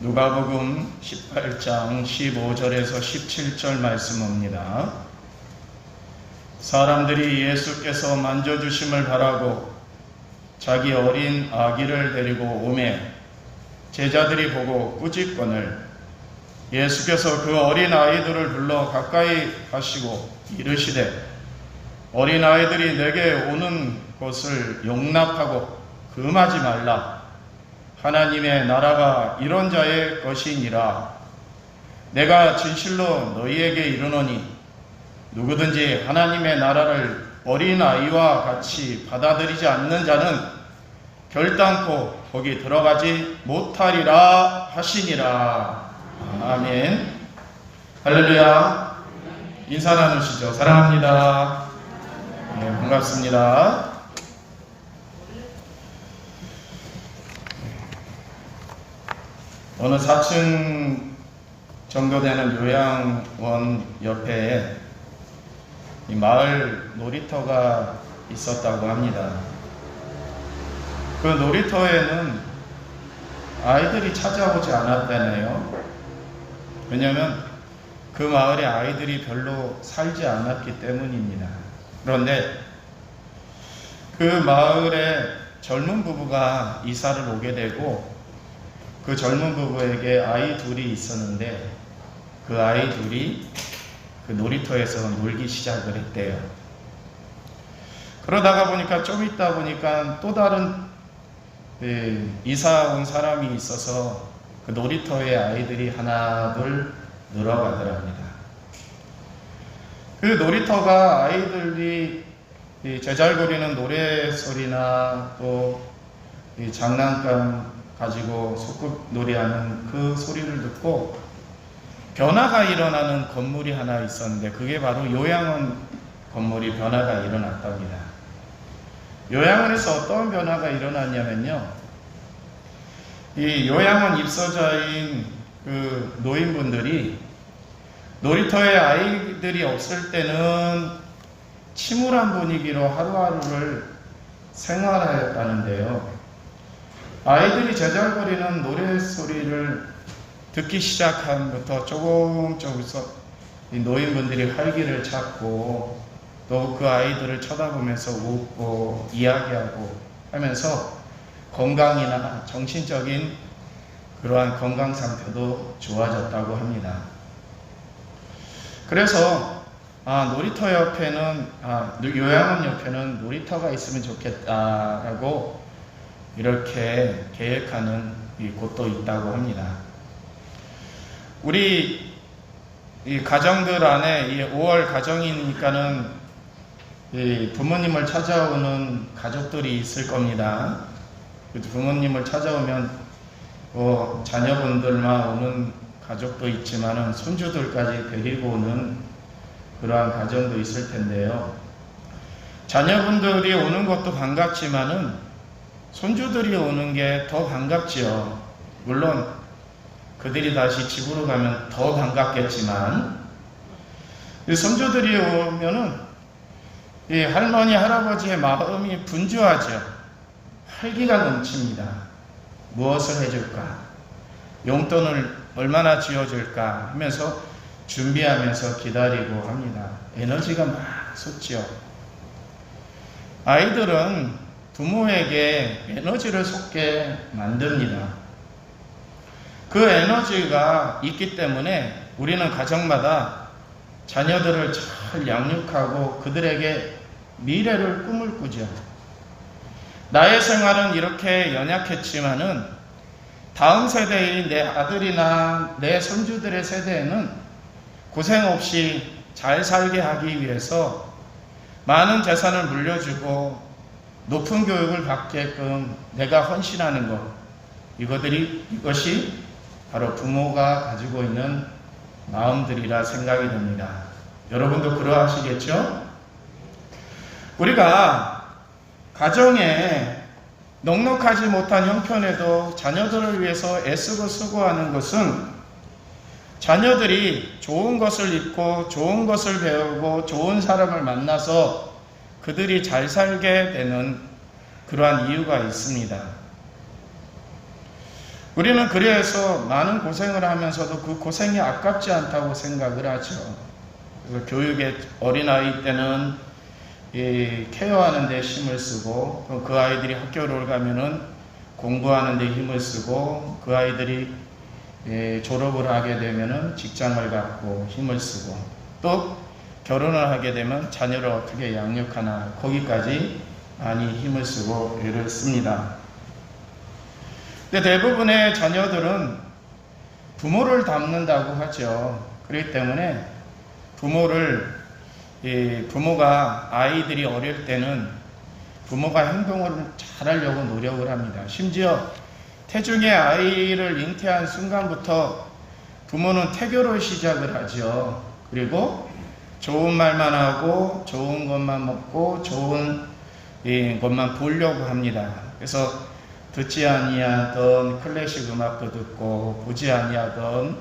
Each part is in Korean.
누가복음 18장 15절에서 17절 말씀입니다. 사람들이 예수께서 만져주심을 바라고 자기 어린 아기를 데리고 오매 제자들이 보고 꾸짖거늘 예수께서 그 어린 아이들을 불러 가까이 하시고 이르시되 어린 아이들이 내게 오는 것을 용납하고 금하지 말라. 하나님의 나라가 이런 자의 것이니라. 내가 진실로 너희에게 이르노니 누구든지 하나님의 나라를 어린아이와 같이 받아들이지 않는 자는 결단코 거기 들어가지 못하리라 하시니라. 아멘. 할렐루야. 인사 나누시죠. 사랑합니다. 네, 반갑습니다. 어느 4층 정도 되는 요양원 옆에 이 마을 놀이터가 있었다고 합니다. 그 놀이터에는 아이들이 찾아오지 않았다네요. 왜냐하면 그 마을에 아이들이 별로 살지 않았기 때문입니다. 그런데 그 마을에 젊은 부부가 이사를 오게 되고 그 젊은 부부에게 아이 둘이 있었는데 그 아이 둘이 그 놀이터에서 놀기 시작을 했대요. 그러다가 보니까 좀 있다 보니까 또 다른 이사 온 사람이 있어서 그 놀이터에 아이들이 하나 둘 늘어가더랍니다. 그 놀이터가 아이들이 제잘거리는 노래소리나 또 장난감 가지고 소꿉놀이하는 그 소리를 듣고 변화가 일어나는 건물이 하나 있었는데 그게 바로 요양원 건물이 변화가 일어났답니다. 요양원에서 어떤 변화가 일어났냐면요, 이 요양원 입소자인 그 노인분들이 놀이터에 아이들이 없을 때는 침울한 분위기로 하루하루를 생활하였다는데요, 아이들이 제잘거리는 노래소리를 듣기 시작함부터 조금씩 이 노인분들이 활기를 찾고 또 그 아이들을 쳐다보면서 웃고 이야기하고 하면서 건강이나 정신적인 그러한 건강 상태도 좋아졌다고 합니다. 그래서 놀이터 옆에는 요양원 옆에는 놀이터가 있으면 좋겠다라고 이렇게 계획하는 곳도 있다고 합니다. 우리 이 가정들 안에 이 5월 가정이니까는 이 부모님을 찾아오는 가족들이 있을 겁니다. 부모님을 찾아오면 자녀분들만 오는 가족도 있지만은 손주들까지 데리고 오는 그러한 가정도 있을 텐데요. 자녀분들이 오는 것도 반갑지만은 손주들이 오는 게 더 반갑지요. 물론 그들이 다시 집으로 가면 더 반갑겠지만 이 손주들이 오면은 이 할머니 할아버지의 마음이 분주하죠. 활기가 넘칩니다. 무엇을 해줄까? 용돈을 얼마나 쥐어줄까? 하면서 준비하면서 기다리고 합니다. 에너지가 막 솟지요. 아이들은 부모에게 에너지를 솟게 만듭니다. 그 에너지가 있기 때문에 우리는 가정마다 자녀들을 잘 양육하고 그들에게 미래를 꿈을 꾸죠. 나의 생활은 이렇게 연약했지만은 다음 세대인 내 아들이나 내 손주들의 세대에는 고생 없이 잘 살게 하기 위해서 많은 재산을 물려주고 높은 교육을 받게끔 내가 헌신하는 것, 이것이 바로 부모가 가지고 있는 마음들이라 생각이 됩니다. 여러분도 그러하시겠죠? 우리가 가정에 넉넉하지 못한 형편에도 자녀들을 위해서 애쓰고 수고하는 것은 자녀들이 좋은 것을 입고 좋은 것을 배우고 좋은 사람을 만나서 그들이 잘 살게 되는 그러한 이유가 있습니다. 우리는 그래서 많은 고생을 하면서도 그 고생이 아깝지 않다고 생각을 하죠. 그래서 교육의 어린아이 때는 케어하는 데 힘을 쓰고, 그 아이들이 학교를 가면은 공부하는 데 힘을 쓰고, 그 아이들이 졸업을 하게 되면은 직장을 갖고 힘을 쓰고, 또 결혼을 하게 되면 자녀를 어떻게 양육하나, 거기까지 많이 힘을 쓰고 애를 씁니다. 근데 대부분의 자녀들은 부모를 닮는다고 하죠. 그렇기 때문에 부모가 아이들이 어릴 때는 부모가 행동을 잘하려고 노력을 합니다. 심지어 태중의 아이를 잉태한 순간부터 부모는 태교를 시작을 하죠. 그리고 좋은 말만 하고 좋은 것만 먹고 좋은 것만 보려고 합니다. 그래서 듣지 아니하던 클래식 음악도 듣고 보지 아니하던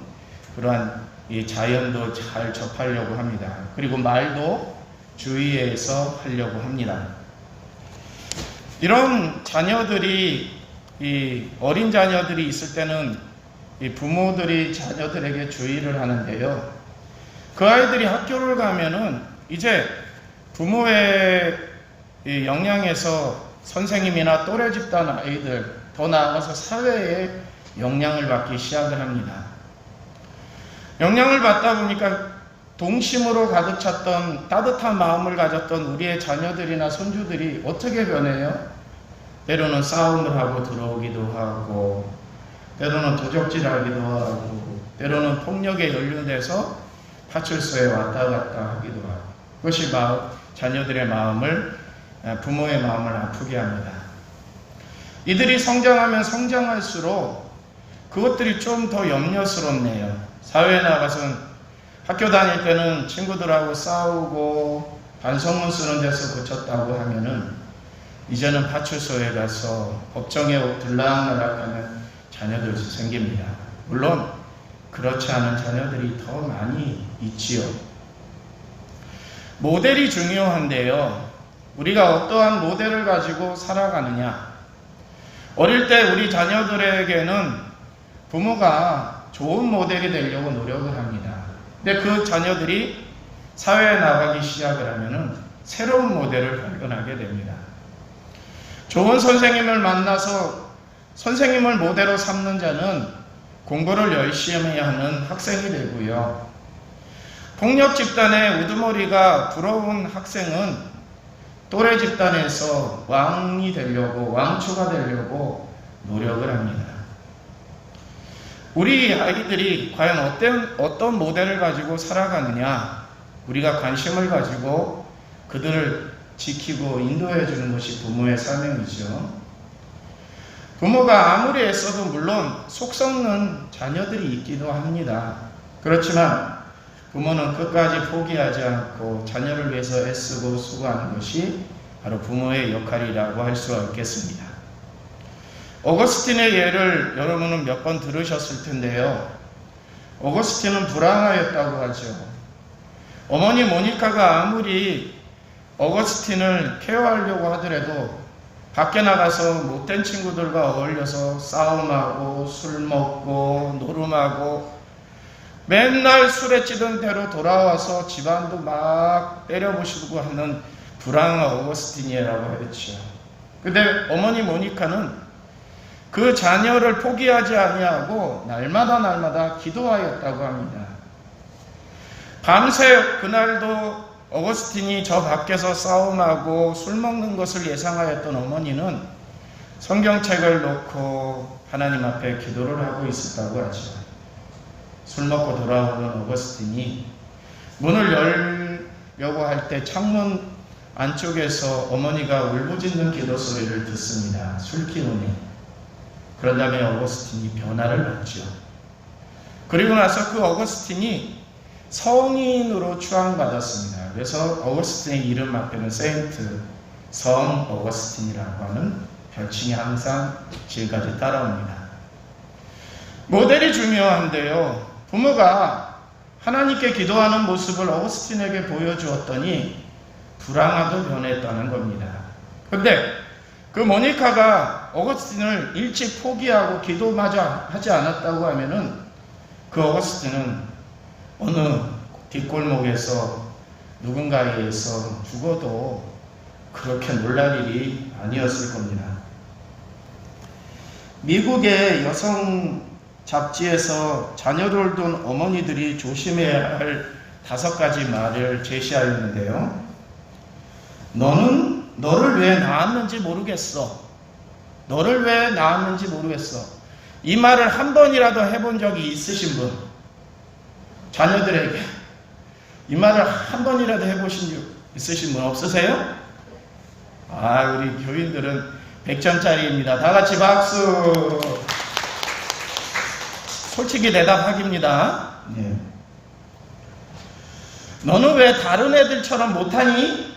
그러한 자연도 잘 접하려고 합니다. 그리고 말도 주위에서 하려고 합니다. 이런 자녀들이, 어린 자녀들이 있을 때는 부모들이 자녀들에게 주의를 하는데요. 그 아이들이 학교를 가면은 이제 부모의 영향에서 선생님이나 또래 집단 아이들, 더 나아가서 사회의 영향을 받기 시작을 합니다. 영향을 받다 보니까 동심으로 가득 찼던 따뜻한 마음을 가졌던 우리의 자녀들이나 손주들이 어떻게 변해요? 때로는 싸움을 하고 들어오기도 하고, 때로는 도적질하기도 하고, 때로는 폭력에 연루돼서 파출소에 왔다 갔다 하기도 하고, 그것이 자녀들의 마음을, 부모의 마음을 아프게 합니다. 이들이 성장하면 성장할수록 그것들이 좀 더 염려스럽네요. 사회에 나가서는 학교 다닐 때는 친구들하고 싸우고 반성문 쓰는 데서 그쳤다고 하면은 이제는 파출소에 가서 법정에 들락날락하는 자녀들이 생깁니다. 물론 그렇지 않은 자녀들이 더 많이 있지요. 모델이 중요한데요. 우리가 어떠한 모델을 가지고 살아가느냐. 어릴 때 우리 자녀들에게는 부모가 좋은 모델이 되려고 노력을 합니다. 근데 그 자녀들이 사회에 나가기 시작을 하면은 새로운 모델을 발견하게 됩니다. 좋은 선생님을 만나서 선생님을 모델로 삼는 자는 공부를 열심히 하는 학생이 되고요. 폭력 집단의 우두머리가 부러운 학생은 또래 집단에서 왕이 되려고, 왕초가 되려고 노력을 합니다. 우리 아이들이 과연 어떤 모델을 가지고 살아가느냐, 우리가 관심을 가지고 그들을 지키고 인도해 주는 것이 부모의 사명이죠. 부모가 아무리 애써도 물론 속 썩는 자녀들이 있기도 합니다. 그렇지만 부모는 끝까지 포기하지 않고 자녀를 위해서 애쓰고 수고하는 것이 바로 부모의 역할이라고 할 수가 있겠습니다. 어거스틴의 예를 여러분은 몇 번 들으셨을 텐데요. 어거스틴은 불황하였다고 하죠. 어머니 모니카가 아무리 어거스틴을 케어하려고 하더라도 밖에 나가서 못된 친구들과 어울려서 싸움하고 술 먹고 노름하고 맨날 술에 찌든 대로 돌아와서 집안도 막 때려부수고 하는 불황한 어거스틴이라고 했죠. 근데 어머니 모니카는 그 자녀를 포기하지 아니하고 날마다 기도하였다고 합니다. 밤새 그날도 어거스틴이 저 밖에서 싸움하고 술 먹는 것을 예상하였던 어머니는 성경책을 놓고 하나님 앞에 기도를 하고 있었다고 하죠. 술 먹고 돌아오는 어거스틴이 문을 열려고 할 때 창문 안쪽에서 어머니가 울부짖는 기도 소리를 듣습니다. 술기운이. 그런 다음에 어거스틴이 변화를 받죠. 그리고 나서 그 어거스틴이 성인으로 추앙받았습니다. 그래서 어거스틴의 이름 앞에는 세인트, 성 어거스틴이라고 하는 별칭이 항상 지금까지 따라옵니다. 모델이 중요한데요. 부모가 하나님께 기도하는 모습을 어거스틴에게 보여주었더니 불황아도 변했다는 겁니다. 그런데 그 모니카가 어거스틴을 일찍 포기하고 기도마저 하지 않았다고 하면은 그 어거스틴은 어느 뒷골목에서 누군가에 의해서 죽어도 그렇게 놀랄 일이 아니었을 겁니다. 미국의 여성 잡지에서 자녀를 둔 어머니들이 조심해야 할 5가지 말을 제시하였는데요. 너는 너를 왜 낳았는지 모르겠어. 너를 왜 낳았는지 모르겠어. 이 말을 한 번이라도 해본 적이 있으신 분, 자녀들에게 이 말을 한 번이라도 해보신 적 있으신 분 없으세요? 우리 교인들은 100점짜리입니다. 다 같이 박수. 솔직히 대답하기입니다. 네. 너는 왜 다른 애들처럼 못하니?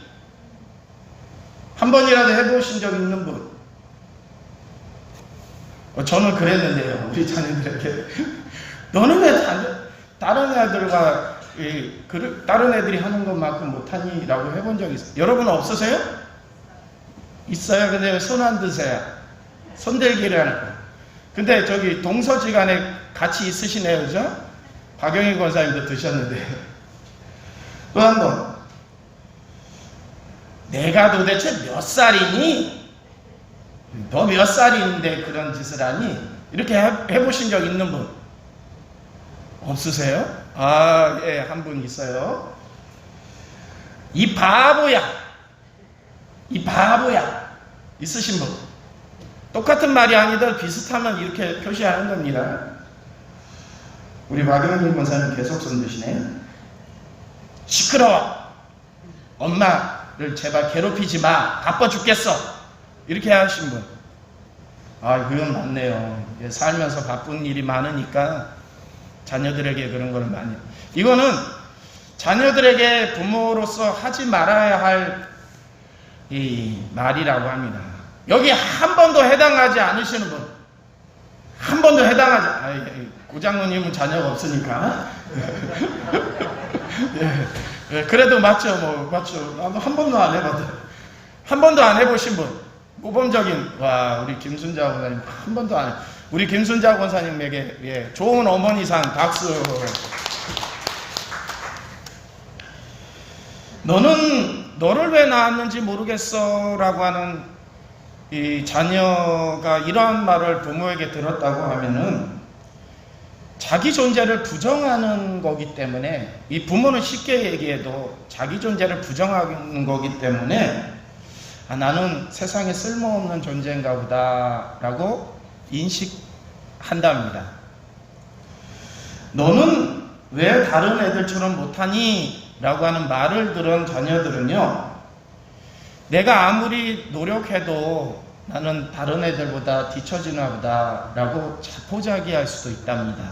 한 번이라도 해보신 적 있는 분? 저는 그랬는데요. 우리 자녀들에게 너는 왜 다른 애들과 다른 애들이 하는 것만큼 못하니? 라고 해본 적 있어요. 여러분 없으세요? 있어요. 근데 손 안 드세요. 손들기를 하는 거. 근데 저기 동서지간에 같이 있으시네요. 그죠? 박영희 권사님도 드셨는데. 또 한 번. 내가 도대체 몇 살이니? 너 몇 살인데 그런 짓을 하니? 이렇게 해보신 적 있는 분? 없으세요? 예, 한 분 있어요. 이 바보야. 이 바보야. 있으신 분? 똑같은 말이 아니더라도 비슷하면 이렇게 표시하는 겁니다. 우리 박영희 권사님 계속 손 드시네요. 시끄러워. 엄마를 제발 괴롭히지 마. 바빠 죽겠어. 이렇게 하신 분. 그건 맞네요. 살면서 바쁜 일이 많으니까 자녀들에게 그런 걸 많이. 이거는 자녀들에게 부모로서 하지 말아야 할 이 말이라고 합니다. 여기 한 번도 해당하지 않으시는 분, 한 번도 해당하지. 고장로님은 자녀가 없으니까. 그래도 맞죠, 맞죠. 나도 한 번도 안 해봤다. 한 번도 안 해보신 분, 모범적인. 우리 김순자 권사님 한 번도 안 해. 우리 김순자 권사님에게 좋은 어머니상 박수. 너는 너를 왜 낳았는지 모르겠어 라고 하는 이 자녀가 이러한 말을 부모에게 들었다고 하면은 자기 존재를 부정하는 거기 때문에, 이 부모는 쉽게 얘기해도 자기 존재를 부정하는 거기 때문에 나는 세상에 쓸모없는 존재인가 보다 라고 인식한답니다. 너는 왜 다른 애들처럼 못하니? 라고 하는 말을 들은 자녀들은요, 내가 아무리 노력해도 나는 다른 애들보다 뒤처지나 보다 라고 자포자기할 수도 있답니다.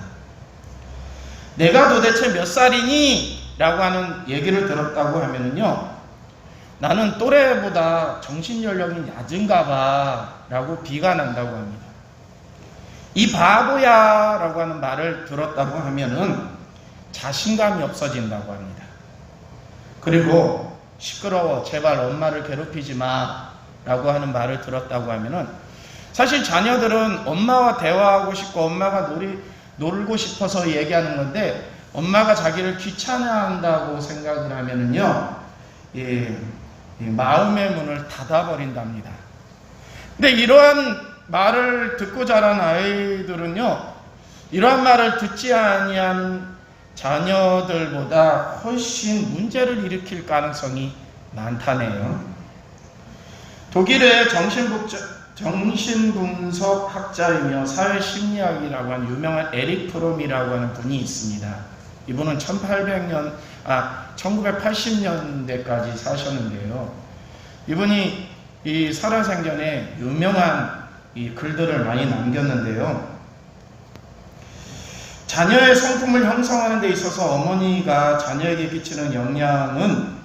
내가 도대체 몇 살이니? 라고 하는 얘기를 들었다고 하면은요, 나는 또래보다 정신연령이 낮은가 봐 라고 비관한다고 합니다. 이 바보야 라고 하는 말을 들었다고 하면은 자신감이 없어진다고 합니다. 그리고 시끄러워, 제발 엄마를 괴롭히지 마 라고 하는 말을 들었다고 하면은, 사실 자녀들은 엄마와 대화하고 싶고 엄마가 놀고 싶어서 얘기하는 건데, 엄마가 자기를 귀찮아한다고 생각을 하면은요, 마음의 문을 닫아버린답니다. 근데 이러한 말을 듣고 자란 아이들은요, 이러한 말을 듣지 아니한 자녀들보다 훨씬 문제를 일으킬 가능성이 많다네요. 독일의 정신분석 학자이며 사회심리학이라고 하는 유명한 에릭 프롬이라고 하는 분이 있습니다. 이분은 1980년대까지 사셨는데요. 이분이 이 살아생전에 유명한 이 글들을 많이 남겼는데요. 자녀의 성품을 형성하는 데 있어서 어머니가 자녀에게 끼치는 영향은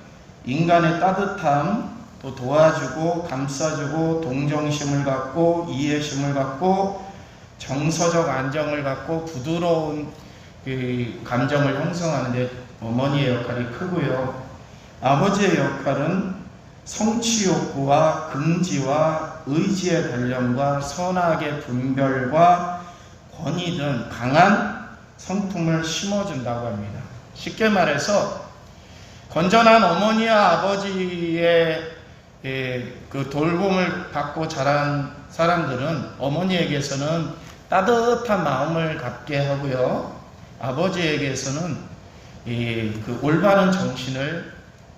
인간의 따뜻함, 또 도와주고 감싸주고 동정심을 갖고 이해심을 갖고 정서적 안정을 갖고 부드러운 그 감정을 형성하는 데 어머니의 역할이 크고요. 아버지의 역할은 성취욕구와 긍지와 의지의 단련과 선악의 분별과 권위 등 강한 성품을 심어준다고 합니다. 쉽게 말해서 건전한 어머니와 아버지의 그 돌봄을 받고 자란 사람들은 어머니에게서는 따뜻한 마음을 갖게 하고요, 아버지에게서는 그 올바른 정신을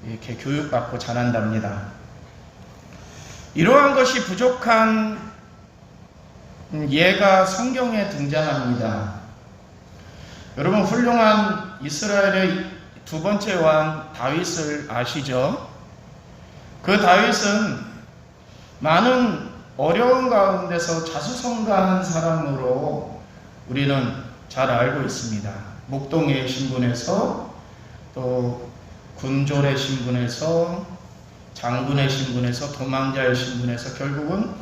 이렇게 교육받고 자란답니다. 이러한 것이 부족한 예가 성경에 등장합니다. 여러분, 훌륭한 이스라엘의 두 번째 왕 다윗을 아시죠? 그 다윗은 많은 어려운 가운데서 자수성가한 사람으로 우리는 잘 알고 있습니다. 목동의 신분에서 또 군졸의 신분에서 장군의 신분에서 도망자의 신분에서 결국은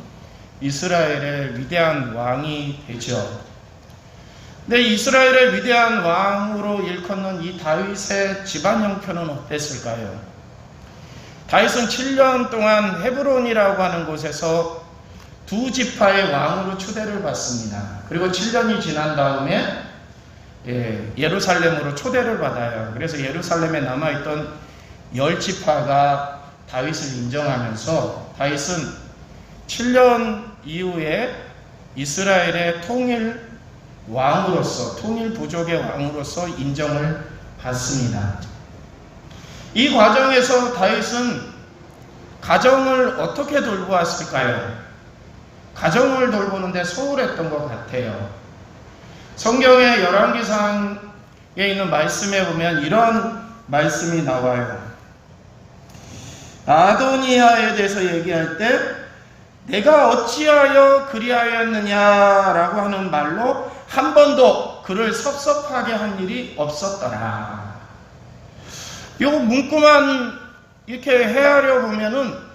이스라엘의 위대한 왕이 되죠. 근데 이스라엘의 위대한 왕으로 일컫는 이 다윗의 집안 형편은 어땠을까요? 다윗은 7년 동안 헤브론이라고 하는 곳에서 두 지파의 왕으로 초대를 받습니다. 그리고 7년이 지난 다음에 예루살렘으로 초대를 받아요. 그래서 예루살렘에 남아있던 10지파가 다윗을 인정하면서 다윗은 7년 이후에 이스라엘의 통일 왕으로서, 통일 부족의 왕으로서 인정을 받습니다. 이 과정에서 다윗은 가정을 어떻게 돌보았을까요? 가정을 돌보는데 소홀했던 것 같아요. 성경의 열왕기상에 있는 말씀에 보면 이런 말씀이 나와요. 아도니아에 대해서 얘기할 때 내가 어찌하여 그리하였느냐라고 하는 말로 한 번도 그를 섭섭하게 한 일이 없었더라. 요 문구만 이렇게 헤아려 보면은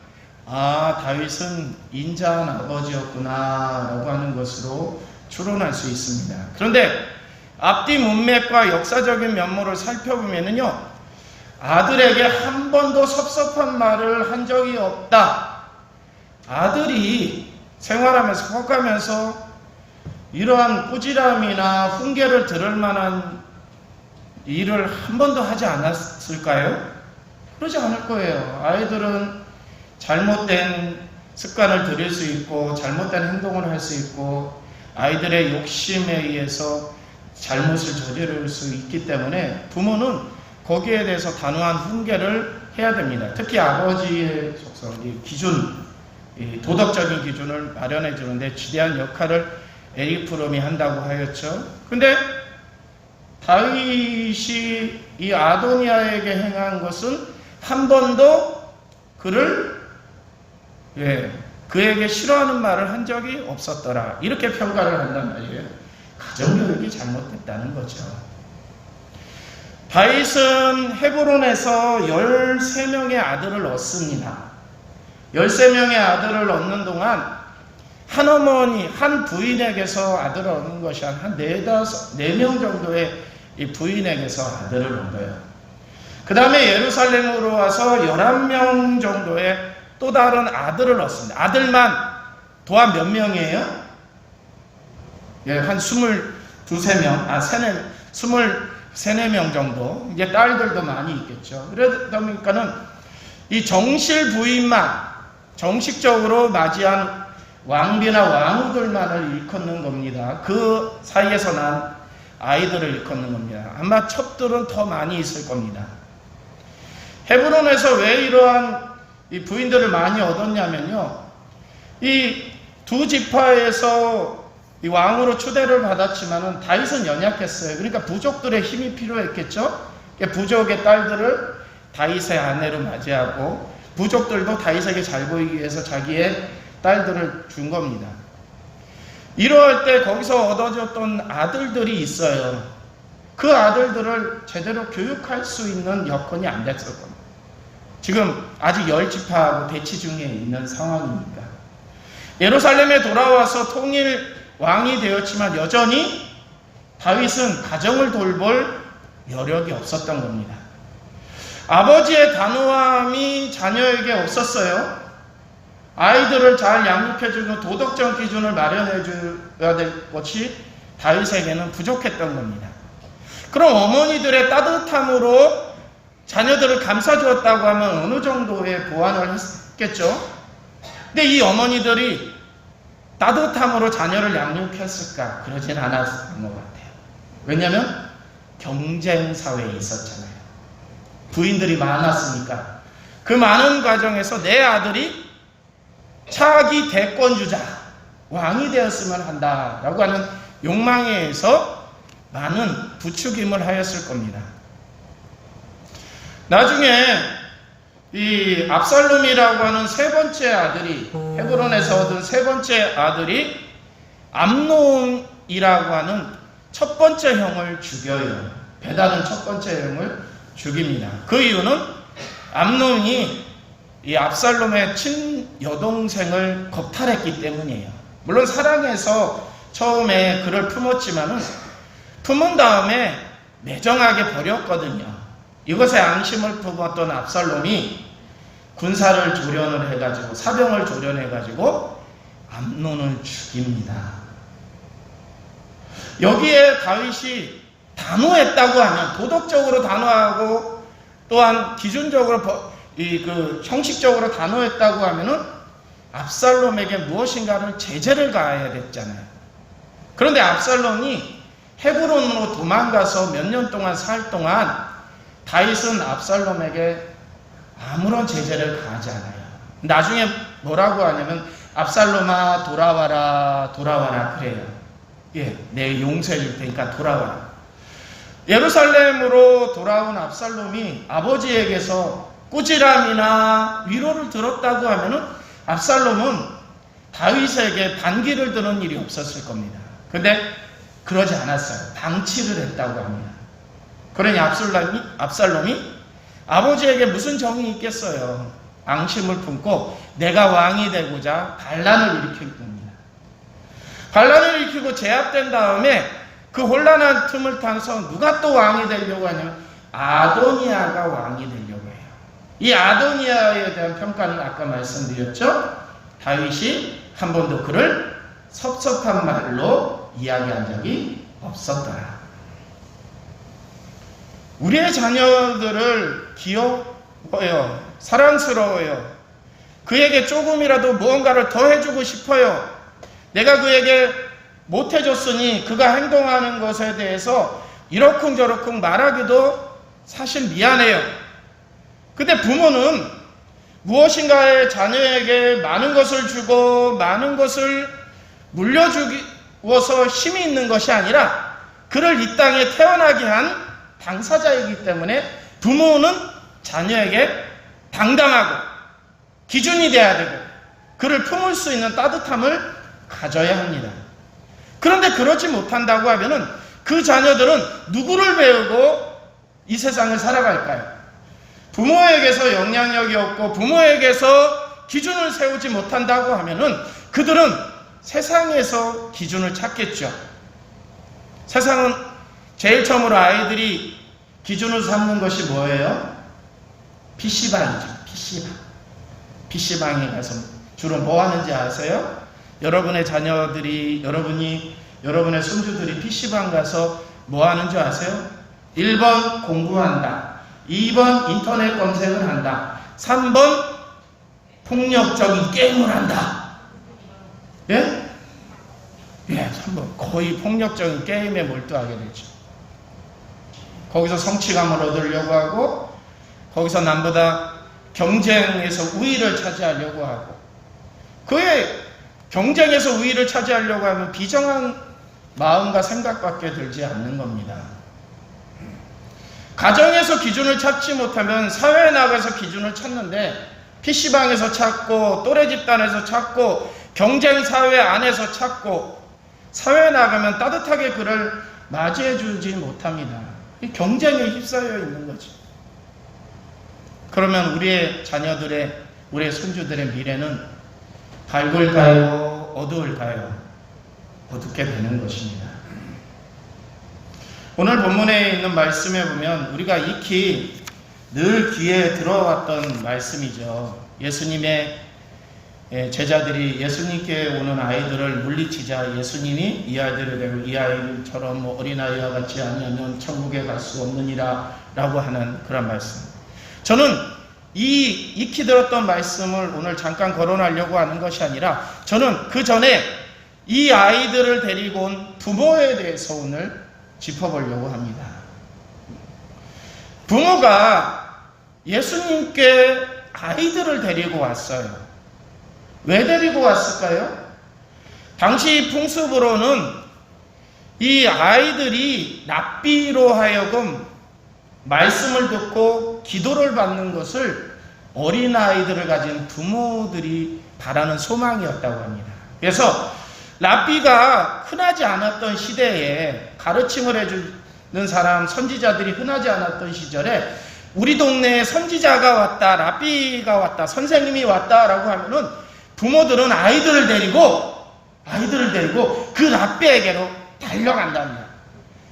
다윗은 인자한 아버지였구나 라고 하는 것으로 추론할 수 있습니다. 그런데 앞뒤 문맥과 역사적인 면모를 살펴보면은요, 아들에게 한 번도 섭섭한 말을 한 적이 없다. 아들이 생활하면서 커가면서 이러한 꾸지람이나 훈계를 들을 만한 일을 한 번도 하지 않았을까요? 그러지 않을 거예요. 아이들은 잘못된 습관을 들일 수 있고 잘못된 행동을 할 수 있고 아이들의 욕심에 의해서 잘못을 저지를 수 있기 때문에 부모는 거기에 대해서 단호한 훈계를 해야 됩니다. 특히 아버지의 속성, 기준, 도덕적인 기준을 마련해 주는데 지대한 역할을 에리프롬이 한다고 하였죠. 근데 다윗이 이 아도니아에게 행한 것은 한 번도 그에게 싫어하는 말을 한 적이 없었더라. 이렇게 평가를 한단 말이에요. 가정교육이 잘못됐다는 거죠. 다윗은 헤브론에서 13명의 아들을 얻습니다. 13명의 아들을 얻는 동안 한 어머니, 한 부인에게서 아들을 얻는 것이 한 4명 정도의 이 부인에게서 아들을 얻어요. 그 다음에 예루살렘으로 와서 11명 정도의 또 다른 아들을 얻습니다. 아들만 또한 몇 명이에요? 한 23명 정도. 이제 딸들도 많이 있겠죠. 그러다 보니까는 이 정실 부인만 정식적으로 맞이한 왕비나 왕후들만을 일컫는 겁니다. 그 사이에서 난 아이들을 일컫는 겁니다. 아마 첩들은 더 많이 있을 겁니다. 헤브론에서 왜 이러한 이 부인들을 많이 얻었냐면요, 이 두 지파에서 이 왕으로 초대를 받았지만은 다윗은 연약했어요. 그러니까 부족들의 힘이 필요했겠죠. 부족의 딸들을 다윗의 아내로 맞이하고 부족들도 다윗에게 잘 보이기 위해서 자기의 딸들을 준 겁니다. 이러할 때 거기서 얻어졌던 아들들이 있어요. 그 아들들을 제대로 교육할 수 있는 여건이 안 됐을 겁니다. 지금 아직 10지파하고 대치 중에 있는 상황이니까. 예루살렘에 돌아와서 통일 왕이 되었지만 여전히 다윗은 가정을 돌볼 여력이 없었던 겁니다. 아버지의 단호함이 자녀에게 없었어요. 아이들을 잘 양육해주는 도덕적 기준을 마련해줘야 될 것이 다윗에게는 부족했던 겁니다. 그럼 어머니들의 따뜻함으로 자녀들을 감싸주었다고 하면 어느 정도의 보완을 했겠죠? 근데 이 어머니들이 따뜻함으로 자녀를 양육했을까? 그러진 않았던 것 같아요. 왜냐하면 경쟁 사회에 있었잖아요. 부인들이 많았으니까. 그 많은 과정에서 내 아들이 차기 대권주자, 왕이 되었으면 한다라고 하는 욕망에 의해서 많은 부추김을 하였을 겁니다. 나중에 이 압살롬이라고 하는 세 번째 아들이, 헤브론에서 얻은 세 번째 아들이 암논이라고 하는 첫 번째 형을 죽여요. 베다는 첫 번째 형을 죽입니다. 그 이유는 암논이 이 압살롬의 친여동생을 겁탈했기 때문이에요. 물론 사랑해서 처음에 그를 품었지만은 품은 다음에 매정하게 버렸거든요. 이것에 앙심을 품었던 압살롬이 군사를 조련을 해가지고 사병을 조련해가지고 암논을 죽입니다. 여기에 다윗이 단호했다고 하면, 도덕적으로 단호하고 또한 기준적으로 형식적으로 단호했다고 하면은 압살롬에게 무엇인가를 제재를 가해야 됐잖아요. 그런데 압살롬이 헤브론으로 도망가서 몇 년 동안 살 동안 다윗은 압살롬에게 아무런 제재를 가하지 않아요. 나중에 뭐라고 하냐면 압살롬아 돌아와라 돌아와라 그래요. 예, 내 용서해 줄 테니까 돌아와라. 예루살렘으로 돌아온 압살롬이 아버지에게서 꾸지람이나 위로를 들었다고 하면은 압살롬은 다윗에게 반기를 드는 일이 없었을 겁니다. 근데 그러지 않았어요. 방치를 했다고 합니다. 그러니 압살롬이 아버지에게 무슨 정이 있겠어요. 앙심을 품고 내가 왕이 되고자 반란을 일으킨 겁니다. 반란을 일으키고 제압된 다음에 그 혼란한 틈을 타서 누가 또 왕이 되려고 하냐면 아도니아가 왕이 되려고 해요. 이 아도니아에 대한 평가는 아까 말씀드렸죠. 다윗이 한 번도 그를 섭섭한 말로 이야기한 적이 없었더라. 우리의 자녀들을 귀여워요. 사랑스러워요. 그에게 조금이라도 무언가를 더 해주고 싶어요. 내가 그에게 못해줬으니 그가 행동하는 것에 대해서 이러쿵저러쿵 말하기도 사실 미안해요. 근데 부모는 무엇인가의 자녀에게 많은 것을 주고 많은 것을 물려주어서 힘이 있는 것이 아니라 그를 이 땅에 태어나게 한 당사자이기 때문에 부모는 자녀에게 당당하고 기준이 돼야 되고 그를 품을 수 있는 따뜻함을 가져야 합니다. 그런데 그러지 못한다고 하면은 그 자녀들은 누구를 배우고 이 세상을 살아갈까요? 부모에게서 영향력이 없고 부모에게서 기준을 세우지 못한다고 하면은 그들은 세상에서 기준을 찾겠죠. 세상은 제일 처음으로 아이들이 기준으로 삼는 것이 뭐예요? PC방이죠. PC방. PC방에 가서 주로 뭐 하는지 아세요? 여러분의 자녀들이, 여러분의 손주들이 PC방 가서 뭐 하는 줄 아세요? 1번 공부한다. 2번 인터넷 검색을 한다. 3번 폭력적인 게임을 한다. 예? 예, 3번. 거의 폭력적인 게임에 몰두하게 되죠. 거기서 성취감을 얻으려고 하고, 거기서 남보다 경쟁에서 우위를 차지하려고 하고, 그의 경쟁에서 우위를 차지하려고 하면 비정한 마음과 생각밖에 들지 않는 겁니다. 가정에서 기준을 찾지 못하면 사회에 나가서 기준을 찾는데 PC방에서 찾고 또래 집단에서 찾고 경쟁 사회 안에서 찾고 사회에 나가면 따뜻하게 그를 맞이해 주지 못합니다. 이 경쟁에 휩싸여 있는 거죠. 그러면 우리의 자녀들의, 우리의 손주들의 미래는 밝을까요? 어두울까요? 어둡게 되는 것입니다. 오늘 본문에 있는 말씀에 보면 우리가 익히 늘 귀에 들어왔던 말씀이죠. 예수님의 제자들이 예수님께 오는 아이들을 물리치자 예수님이 이 아이들을 데리고 이 아이들처럼 어린아이와 같이 아니하면 천국에 갈 수 없느니라 라고 하는 그런 말씀. 저는 이 익히 들었던 말씀을 오늘 잠깐 거론하려고 하는 것이 아니라 저는 그 전에 이 아이들을 데리고 온 부모에 대해서 오늘 짚어보려고 합니다. 부모가 예수님께 아이들을 데리고 왔어요. 왜 데리고 왔을까요? 당시 풍습으로는 이 아이들이 랍비로 하여금 말씀을 듣고 기도를 받는 것을 어린아이들을 가진 부모들이 바라는 소망이었다고 합니다. 그래서 랍비가 흔하지 않았던 시대에 가르침을 해주는 사람, 선지자들이 흔하지 않았던 시절에 우리 동네에 선지자가 왔다, 랍비가 왔다, 선생님이 왔다라고 하면은 부모들은 아이들을 데리고 그 랍비에게로 달려간답니다.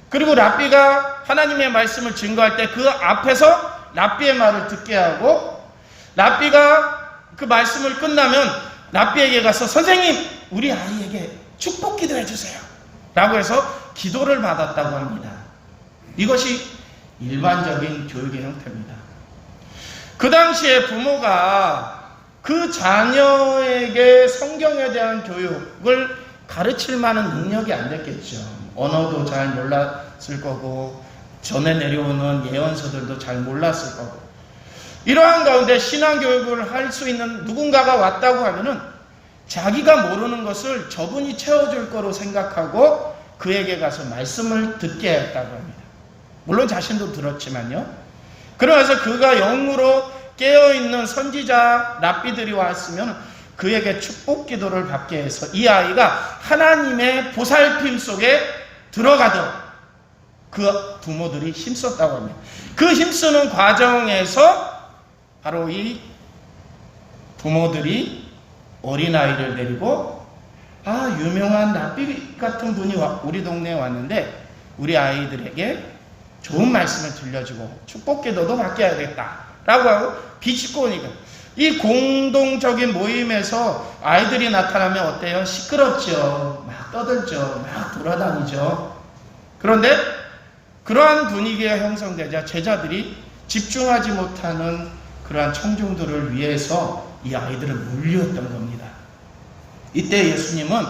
그리고 랍비가 하나님의 말씀을 증거할 때 그 앞에서 랍비의 말을 듣게 하고, 랍비가 그 말씀을 끝나면 랍비에게 가서 선생님, 우리 아이에게 축복 기도해 주세요 라고 해서 기도를 받았다고 합니다. 이것이 일반적인 교육의 형태입니다. 그 당시에 부모가 그 자녀에게 성경에 대한 교육을 가르칠 만한 능력이 안 됐겠죠. 언어도 잘 몰랐을 거고 전해 내려오는 예언서들도 잘 몰랐을 거고, 이러한 가운데 신앙교육을 할 수 있는 누군가가 왔다고 하면은 자기가 모르는 것을 저분이 채워줄 거로 생각하고 그에게 가서 말씀을 듣게 했다고 합니다. 물론 자신도 들었지만요. 그러면서 그가 영으로 깨어있는 선지자 랍비들이 왔으면 그에게 축복 기도를 받게 해서 이 아이가 하나님의 보살핌 속에 들어가도록 그 부모들이 힘썼다고 합니다. 그 힘쓰는 과정에서 바로 이 부모들이 어린아이를 데리고 유명한 랍비 같은 분이 우리 동네에 왔는데 우리 아이들에게 좋은 말씀을 들려주고 축복 기도도 받게 해야겠다 라고 하고 비집고 오니까 이 공동적인 모임에서 아이들이 나타나면 어때요? 시끄럽죠. 막 떠들죠. 막 돌아다니죠. 그런데 그러한 분위기가 형성되자 제자들이 집중하지 못하는 그러한 청중들을 위해서 이 아이들을 물리었던 겁니다. 이때 예수님은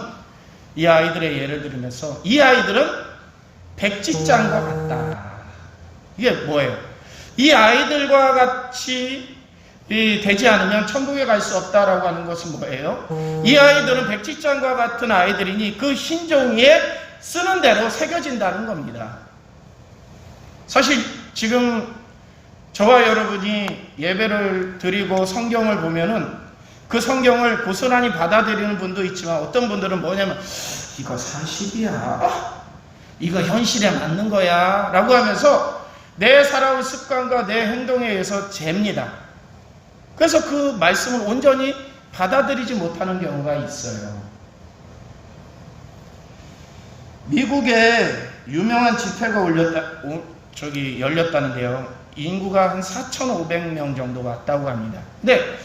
이 아이들의 예를 들으면서 이 아이들은 백지장과 같다. 이게 뭐예요? 이 아이들과 같이 되지 않으면 천국에 갈 수 없다라고 하는 것은 뭐예요? 이 아이들은 백지장과 같은 아이들이니 그 흰종이에 쓰는 대로 새겨진다는 겁니다. 사실 지금 저와 여러분이 예배를 드리고 성경을 보면은 그 성경을 고스란히 받아들이는 분도 있지만 어떤 분들은 뭐냐면 이거 사실이야, 이거 현실에 맞는 거야 라고 하면서 내 살아온 습관과 내 행동에 의해서 잽니다. 그래서 그 말씀을 온전히 받아들이지 못하는 경우가 있어요. 미국에 유명한 집회가 열렸다는데요. 인구가 한 4,500명 정도 왔다고 합니다. 근데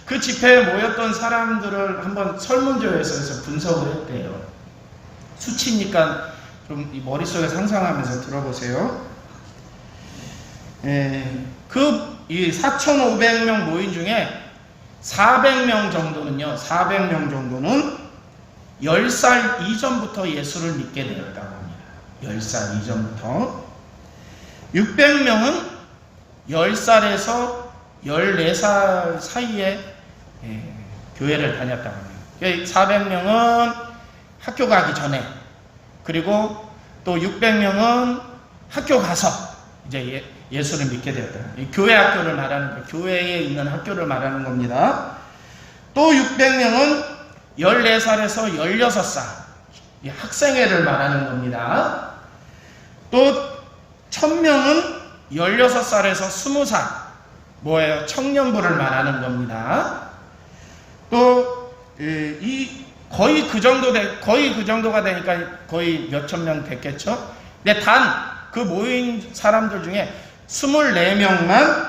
그 집회에 모였던 사람들을 한번 설문조사에서 분석을 했대요. 수치니까 좀 머릿속에 상상하면서 들어보세요. 이 4,500명 모임 중에 400명 정도는 10살 이전부터 예수를 믿게 되었다고 합니다. 10살 이전부터. 600명은 10살에서 14살 사이에 교회를 다녔다고 합니다. 400명은 학교 가기 전에, 그리고 또 600명은 학교 가서 이제 예수를 믿게 되었다. 교회 학교를 말하는 거예요. 교회에 있는 학교를 말하는 겁니다. 또 600명은 14살에서 16살 학생회를 말하는 겁니다. 또 1000명은 16살에서 20살 뭐예요? 청년부를 말하는 겁니다. 또 거의 그 정도가 되니까 거의 몇천 명 됐겠죠. 근데 단 그 모인 사람들 중에 24명만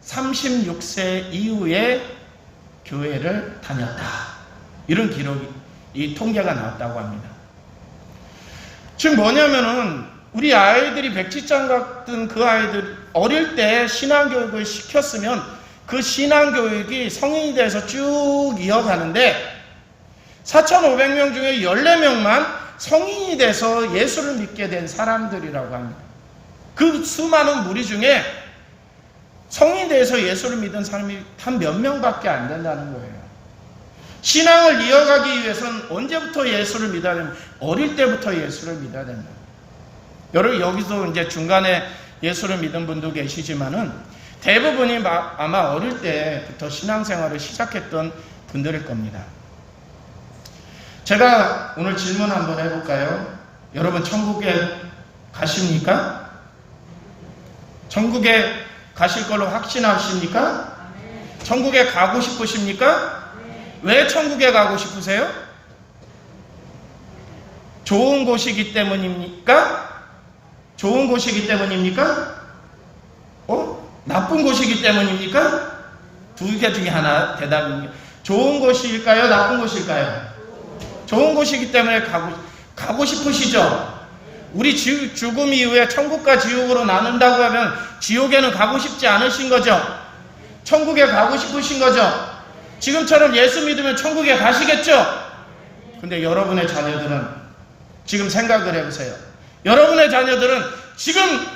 36세 이후에 교회를 다녔다. 이런 기록이, 이 통계가 나왔다고 합니다. 즉 뭐냐면은 우리 아이들이 백지장 같은 그 아이들 어릴 때 신앙교육을 시켰으면 그 신앙교육이 성인이 돼서 쭉 이어가는데 4,500명 중에 14명만 성인이 돼서 예수를 믿게 된 사람들이라고 합니다. 그 수많은 무리 중에 성인이 돼서 예수를 믿은 사람이 한 몇 명밖에 안 된다는 거예요. 신앙을 이어가기 위해서는 언제부터 예수를 믿어야 되면 어릴 때부터 예수를 믿어야 된다. 여러분 여기서 이제 중간에 예수를 믿은 분도 계시지만은 대부분이 아마 어릴 때부터 신앙생활을 시작했던 분들일 겁니다. 제가 오늘 질문 한번 해볼까요? 여러분 천국에 가십니까? 천국에 가실 걸로 확신하십니까? 천국에 가고 싶으십니까? 왜 천국에 가고 싶으세요? 좋은 곳이기 때문입니까? 좋은 곳이기 때문입니까? 나쁜 곳이기 때문입니까? 두 개 중에 하나 대답입니다. 좋은 곳일까요? 나쁜 곳일까요? 좋은 곳이기 때문에 가고 싶으시죠? 우리 죽음 이후에 천국과 지옥으로 나눈다고 하면 지옥에는 가고 싶지 않으신 거죠? 천국에 가고 싶으신 거죠? 지금처럼 예수 믿으면 천국에 가시겠죠? 근데 여러분의 자녀들은 지금 생각을 해보세요. 여러분의 자녀들은 지금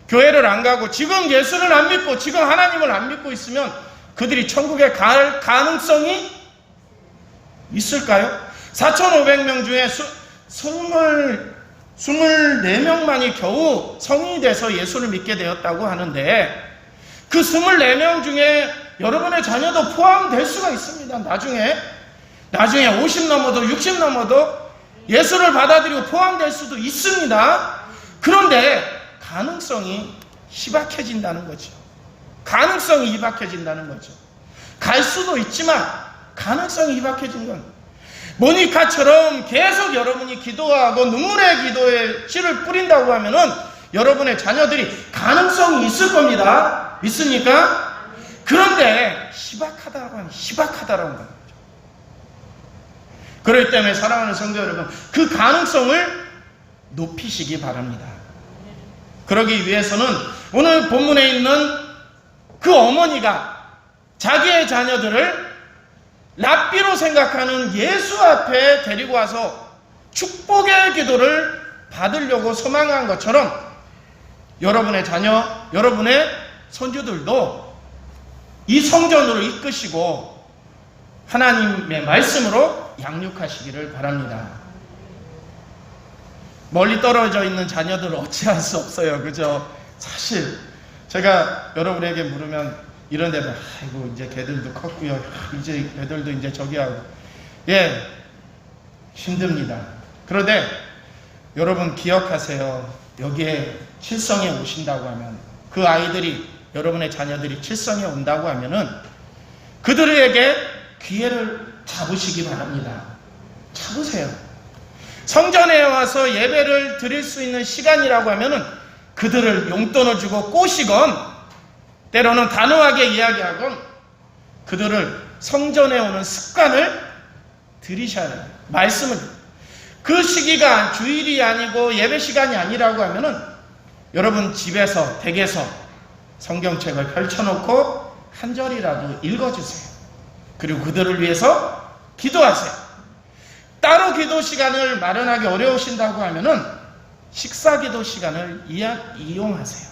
교회를 안 가고 지금 예수를 안 믿고 지금 하나님을 안 믿고 있으면 그들이 천국에 갈 가능성이 있을까요? 4,500명 중에 24명만이 겨우 성인이 돼서 예수를 믿게 되었다고 하는데 그 24명 중에 여러분의 자녀도 포함될 수가 있습니다. 나중에 50 넘어도 60 넘어도 예수를 받아들이고 포함될 수도 있습니다. 그런데 가능성이 희박해진다는 거죠. 가능성이 희박해진다는 거죠. 갈 수도 있지만 가능성이 희박해진 건 모니카처럼 계속 여러분이 기도하고 눈물의 기도에 씨를 뿌린다고 하면은 여러분의 자녀들이 가능성이 있을 겁니다. 믿습니까? 그런데 희박하다라고 하면 희박하다라는 거죠. 그렇기 때문에 사랑하는 성도 여러분, 그 가능성을 높이시기 바랍니다. 그러기 위해서는 오늘 본문에 있는 그 어머니가 자기의 자녀들을 랍비로 생각하는 예수 앞에 데리고 와서 축복의 기도를 받으려고 소망한 것처럼 여러분의 자녀, 여러분의 손주들도 이 성전으로 이끄시고 하나님의 말씀으로 양육하시기를 바랍니다. 멀리 떨어져 있는 자녀들을 어찌할 수 없어요. 그죠? 사실 제가 여러분에게 물으면 이런 데는 아이고 이제 걔들도 컸고요. 이제 애들도 이제 저기 하고 힘듭니다. 그런데 여러분 기억하세요. 여기에 칠성에 오신다고 하면 그 아이들이 여러분의 자녀들이 칠성에 온다고 하면은 그들에게 기회를 잡으시기 바랍니다. 잡으세요. 성전에 와서 예배를 드릴 수 있는 시간이라고 하면은 그들을 용돈을 주고 꼬시건 때로는 단호하게 이야기하건 그들을 성전에 오는 습관을 들이셔야 돼요. 말씀을. 그 시기가 주일이 아니고 예배 시간이 아니라고 하면은 여러분 집에서 댁에서 성경책을 펼쳐놓고 한 절이라도 읽어주세요. 그리고 그들을 위해서 기도하세요. 따로 기도 시간을 마련하기 어려우신다고 하면은 식사 기도 시간을 이용하세요.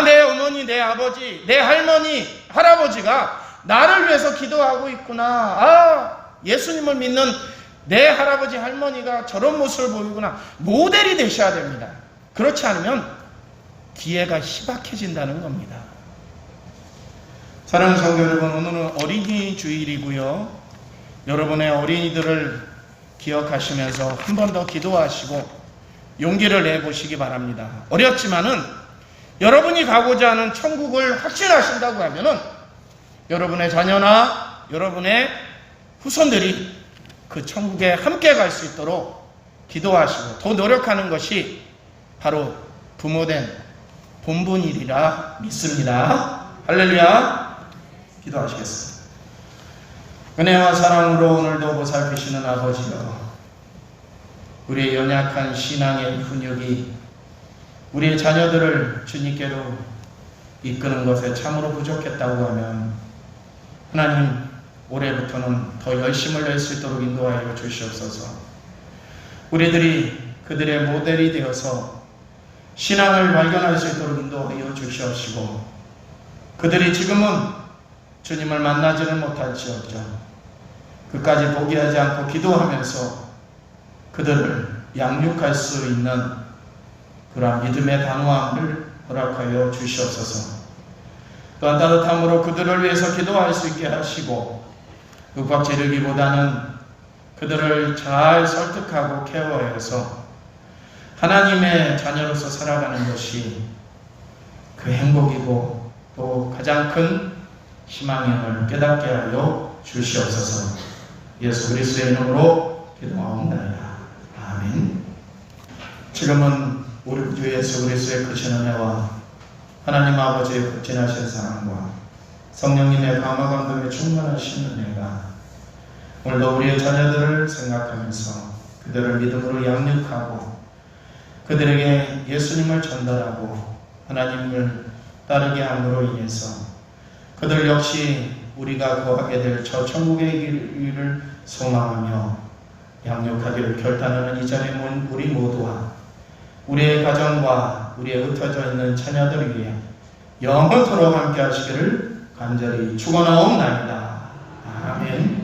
내 어머니, 내 아버지, 내 할머니, 할아버지가 나를 위해서 기도하고 있구나. 예수님을 믿는 내 할아버지, 할머니가 저런 모습을 보이구나. 모델이 되셔야 됩니다. 그렇지 않으면 기회가 희박해진다는 겁니다. 사랑하는 성도 여러분, 오늘은 어린이 주일이고요. 여러분의 어린이들을 기억하시면서 한 번 더 기도하시고 용기를 내보시기 바랍니다. 어렵지만은 여러분이 가고자 하는 천국을 확신하신다고 하면은 여러분의 자녀나 여러분의 후손들이 그 천국에 함께 갈 수 있도록 기도하시고 더 노력하는 것이 바로 부모된 본분이리라 믿습니다. 할렐루야. 기도하시겠습니다. 은혜와 사랑으로 오늘도 보살피시는 아버지여, 우리의 연약한 신앙의 훈육이 우리의 자녀들을 주님께로 이끄는 것에 참으로 부족했다고 하면 하나님, 올해부터는 더 열심을 낼 수 있도록 인도하여 주시옵소서. 우리들이 그들의 모델이 되어서 신앙을 발견할 수 있도록 인도하여 주시옵시고, 그들이 지금은 주님을 만나지는 못할지어정 끝까지 포기하지 않고 기도하면서 그들을 양육할 수 있는 그러한 믿음의 단호함을 허락하여 주시옵소서. 또한 따뜻함으로 그들을 위해서 기도할 수 있게 하시고, 윽박 지르기보다는 그들을 잘 설득하고 케어해서 하나님의 자녀로서 살아가는 것이 그 행복이고 또 가장 큰 희망임을 깨닫게 하여 주시옵소서. 예수 그리스도의 이름으로 기도하옵나이다. 아멘. 지금은 우리 주 예수 그리스도의 크신 은혜와 하나님 아버지의 극진하신 사랑과 성령님의 감화 감동에 충만하신 은혜가 오늘도 우리의 자녀들을 생각하면서 그들을 믿음으로 양육하고 그들에게 예수님을 전달하고 하나님을 따르게 함으로 인해서 그들 역시 우리가 거하게 될 저 천국의 길을 소망하며 양육하기를 결단하는 이 자리에 모인 우리 모두와 우리의 가정과 우리의 흩어져 있는 자녀들 위해 영원토록 함께 하시기를 간절히 축원하옵나이다. 아멘.